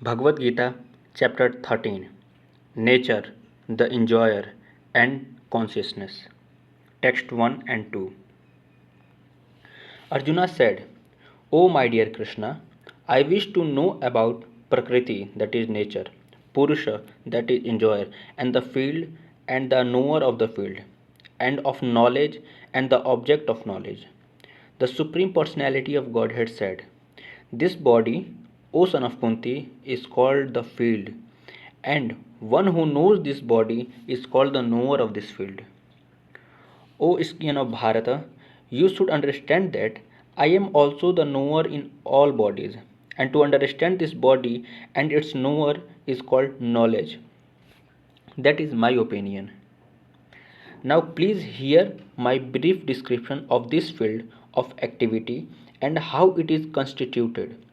Bhagwat Gita, Chapter 13 Nature, the Enjoyer, and Consciousness. Text 1 and 2. Arjuna said, O my dear Krishna, I wish to know about Prakriti, that is nature, Purusha, that is enjoyer, and the field and the knower of the field, and of knowledge and the object of knowledge. The Supreme Personality of Godhead said, This body, O son of Kunti, is called the field, and one who knows this body is called the knower of this field. O skin of Bharata, you should understand that I am also the knower in all bodies, and to understand this body and its knower is called knowledge. That is my opinion. Now, please hear my brief description of this field of activity and how it is constituted,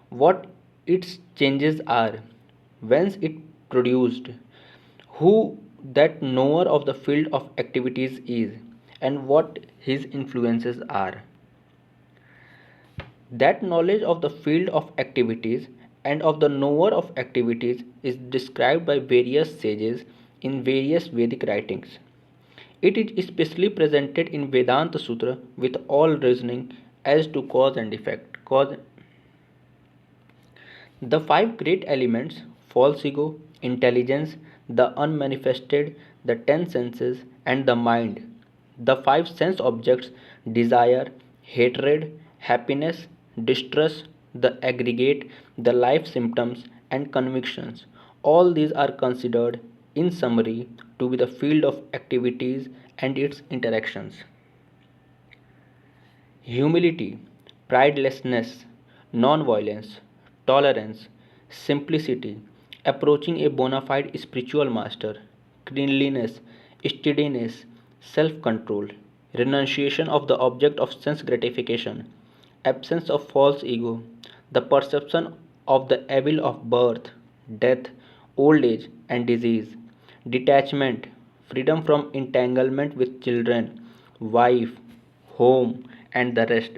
what its changes are, whence it produced, who that knower of the field of activities is, and what his influences are. That knowledge of the field of activities and of the knower of activities is described by various sages in various Vedic writings. It is especially presented in Vedanta Sutra with all reasoning as to cause and effect. The five great elements false ego, intelligence, the unmanifested, the ten senses, and the mind. The five sense objects desire, hatred, happiness, distrust, the aggregate, the life symptoms, and convictions. All these are considered, in summary, to be the field of activities and its interactions. Humility, pridelessness, non-violence, tolerance, simplicity, approaching a bona fide spiritual master, cleanliness, steadiness, self-control, renunciation of the object of sense gratification, absence of false ego, the perception of the evil of birth, death, old age, and disease, detachment, freedom from entanglement with children, wife, home, and the rest.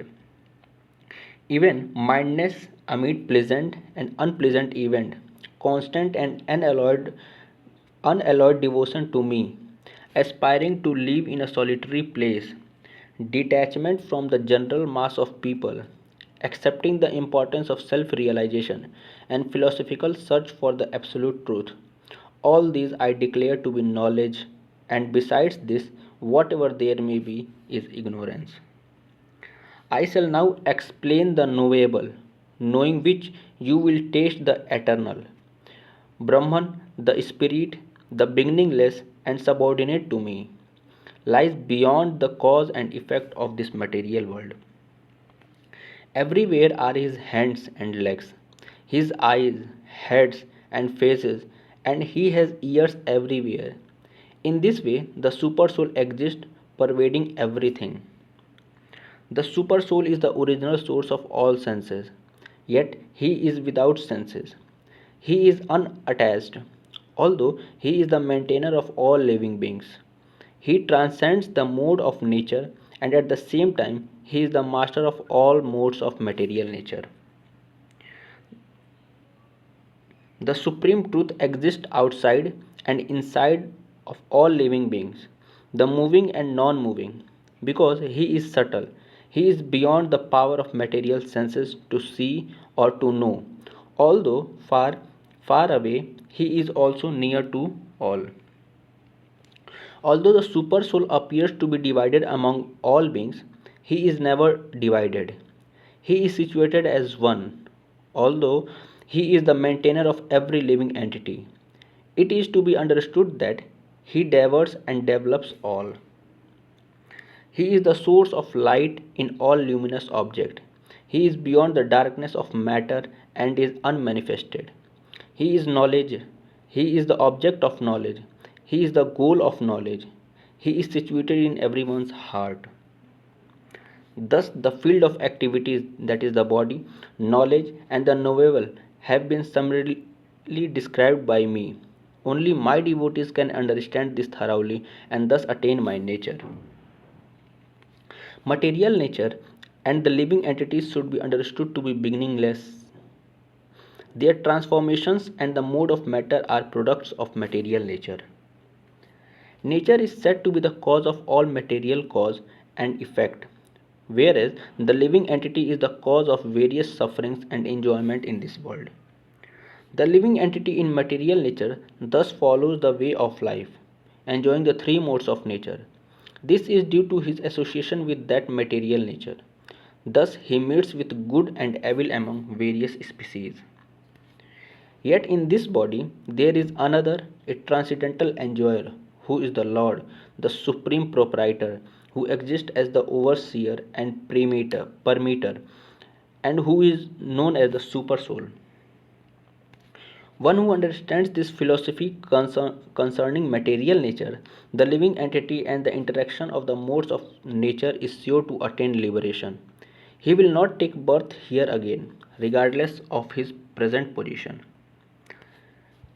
Even mindness amid pleasant and unpleasant event, constant and unalloyed devotion to me, aspiring to live in a solitary place, detachment from the general mass of people, accepting the importance of self realization, and philosophical search for the absolute truth. All these I declare to be knowledge, and besides this, whatever there may be is ignorance. I shall now explain the knowable, knowing which you will taste the eternal. Brahman, the spirit, the beginningless and subordinate to me, lies beyond the cause and effect of this material world. Everywhere are his hands and legs, his eyes, heads, and faces, and he has ears everywhere. In this way, the Supersoul exists, pervading everything. The Supersoul is the original source of all senses, yet he is without senses. He is unattached, although he is the maintainer of all living beings. He transcends the mode of nature and at the same time he is the master of all modes of material nature. The supreme truth exists outside and inside of all living beings, the moving and non moving, because he is subtle. He is beyond the power of material senses to see or to know. Although far, far away, he is also near to all. Although the super soul appears to be divided among all beings, he is never divided. He is situated as one, although he is the maintainer of every living entity. It is to be understood that he devours and develops all. He is the source of light in all luminous objects. He is beyond the darkness of matter and is unmanifested. He is knowledge. He is the object of knowledge. He is the goal of knowledge. He is situated in everyone's heart. Thus, the field of activities, that is the body, knowledge, and the knowable, have been summarily described by me. Only my devotees can understand this thoroughly and thus attain my nature. Material nature and the living entities should be understood to be beginningless. Their transformations and the mode of matter are products of material nature. Nature is said to be the cause of all material cause and effect, whereas the living entity is the cause of various sufferings and enjoyment in this world. The living entity in material nature thus follows the way of life, enjoying the three modes of nature. This is due to his association with that material nature. Thus, he meets with good and evil among various species. Yet in this body there is another, a transcendental enjoyer, who is the Lord, the supreme proprietor, who exists as the overseer and permitter, and who is known as the super soul. One who understands this philosophy concerning material nature, the living entity, and the interaction of the modes of nature is sure to attain liberation. He will not take birth here again, regardless of his present position.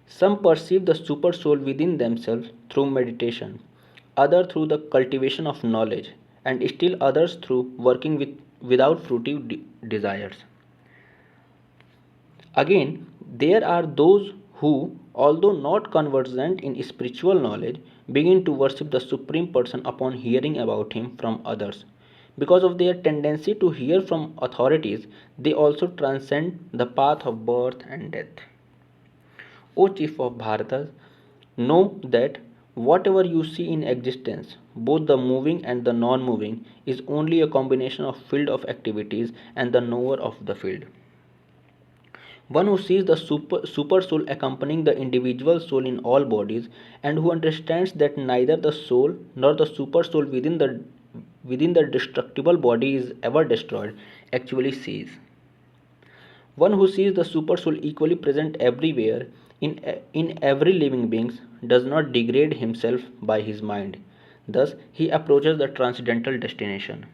Some perceive the super soul within themselves through meditation, others through the cultivation of knowledge, and still others through working without fruitive desires. Again, there are those who, although not conversant in spiritual knowledge, begin to worship the Supreme Person upon hearing about him from others. Because of their tendency to hear from authorities, they also transcend the path of birth and death. O Chief of Bharatas, know that whatever you see in existence, both the moving and the non moving, is only a combination of field of activities and the knower of the field. One who sees the super soul accompanying the individual soul in all bodies, and who understands that neither the soul nor the super soul within the destructible body is ever destroyed, actually sees. One who sees the super soul equally present everywhere in every living being does not degrade himself by his mind. Thus, he approaches the transcendental destination.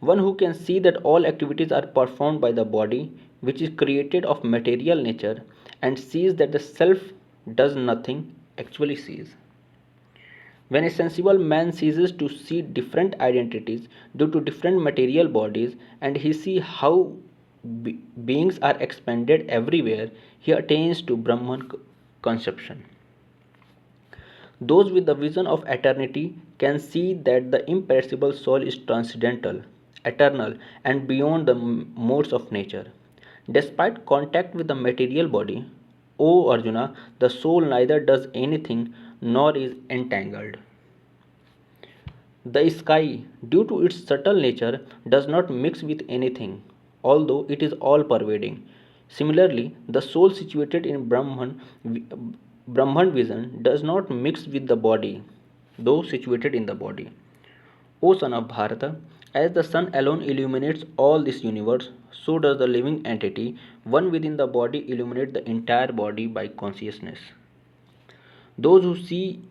One who can see that all activities are performed by the body, which is created of material nature, and sees that the self does nothing, actually sees. When a sensible man ceases to see different identities due to different material bodies, and he sees how beings are expanded everywhere, he attains to Brahman conception. Those with the vision of eternity can see that the imperishable soul is transcendental, eternal, and beyond the modes of nature. Despite contact with the material body, O Arjuna, the soul neither does anything nor is entangled. The sky, due to its subtle nature, does not mix with anything, although it is all pervading. Similarly, the soul situated in Brahman vision does not mix with the body, though situated in the body. O son of Bharata, as the sun alone illuminates all this universe, so does the living entity, one within the body, illuminate the entire body by consciousness. Those who see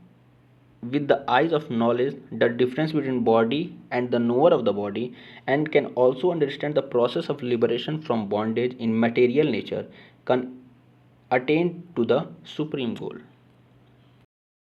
with the eyes of knowledge the difference between body and the knower of the body, and can also understand the process of liberation from bondage in material nature, can attain to the supreme goal.